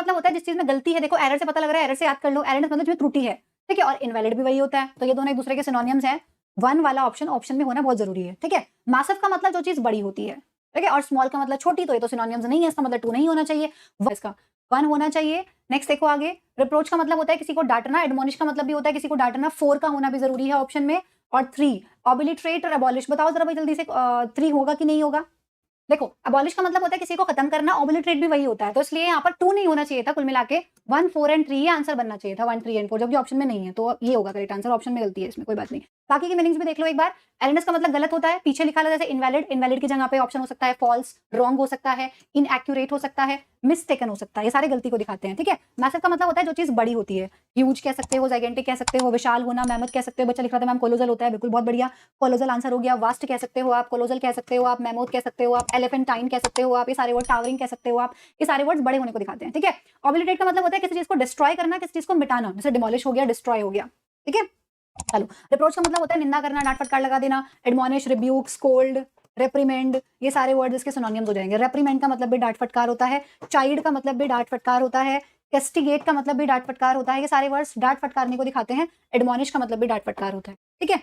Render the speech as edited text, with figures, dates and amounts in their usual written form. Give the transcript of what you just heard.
मतलब होता है जिस चीज में गलती है, देखो एरर से पता लग रहा है, एरर से याद कर लो, एरर मतलब जिसमें त्रुटि है, ठीक है, और इनवैलिड भी वही होता है, तो ये दोनों एक दूसरे के सिनोनिम्स हैं। वन वाला ऑप्शन में होना बहुत जरूरी है, ठीक है। मैसिव का मतलब जो चीज बड़ी होती है, ठीक है, और स्मॉल का मतलब छोटी, तो ये तो सिनोनिम्स नहीं है, इसका मतलब टू नहीं होना चाहिए, इसका वन होना चाहिए। नेक्स्ट देखो आगे, रिप्रोच का मतलब होता है किसी को डांटना, एडमोनिश का मतलब भी होता है किसी को डांटना, फोर का होना भी जरूरी है ऑप्शन में, और थ्री ऑबिलिट्रेट और अबॉलिश, बताओ जरा भाई जल्दी से, थ्री होगा कि नहीं होगा। देखो अबॉलिश का मतलब होता है किसी को खत्म करना, ऑबिलिट्रेट भी वही होता है, तो इसलिए यहाँ पर टू नहीं होना चाहिए था, कुल मिला के 1, 4 एंड 3 ये आंसर बनना चाहिए था, 1, 3 एंड 4, जबकि ऑप्शन में नहीं है, तो ये होगा करेक्ट आंसर, ऑप्शन में गलती है इसमें, कोई बात नहीं। बाकी की मीनिंग्स भी देख लो एक बार। एरनेस का मतलब गलत होता है, पीछे लिखा जैसे इनवैलिड, इनवैलिड की जगह पे ऑप्शन हो सकता है फॉल्स, रॉन्ग हो सकता है, इनएक्यूरेट हो सकता है, मिसटेकन हो सकता है, ये सारे गलती को दिखाते हैं, ठीक है। मैसिव का मतलब होता है जो चीज बड़ी होती है, ह्यूज कह सकते हो, जाइगेंटिक कह सकते हो, विशाल होना, मैमथ कह सकते हो, बच्चा लिख रहा था मैम कोलोजल होता है, बिल्कुल बहुत बढ़िया, कोलोजल आंसर हो गया। वास्ट कह सकते हो आप, कोलोजल कह सकते हो आप, मैमोथ कह सकते हो आप, एलिफेंटाइन कह सकते हो आप, ये सारे वर्ड, टावरिंग कह सकते हो आप, ये सारे वर्ड्स बड़े होने को दिखाते हैं, ठीक है। ऑबिलिटेट का मतलब होता है किसी चीज को डिस्ट्रॉय करना, किसी चीज को मिटाना, जैसे डिमोलिश हो गया, डिस्ट्रॉय हो गया, ठीक है। चलो, रिप्रोच का मतलब होता है निंदा करना, डांट फटकार लगा देना, एडमोनिश, रिब्यूक, स्कोल्ड, रेप्रीमेंड, ये सारे वर्ड इसके सिनोनिम्स हो जाएंगे। रेप्रीमेंड का मतलब भी डांट फटकार होता है, चाइल्ड का मतलब भी डांट फटकार होता है, कैस्टिगेट का मतलब भी डांट फटकार होता है, ये सारे वर्ड्स डांट फटकारने को दिखाते हैं, एडमोनिश का मतलब भी डांट फटकार होता है, ठीक है।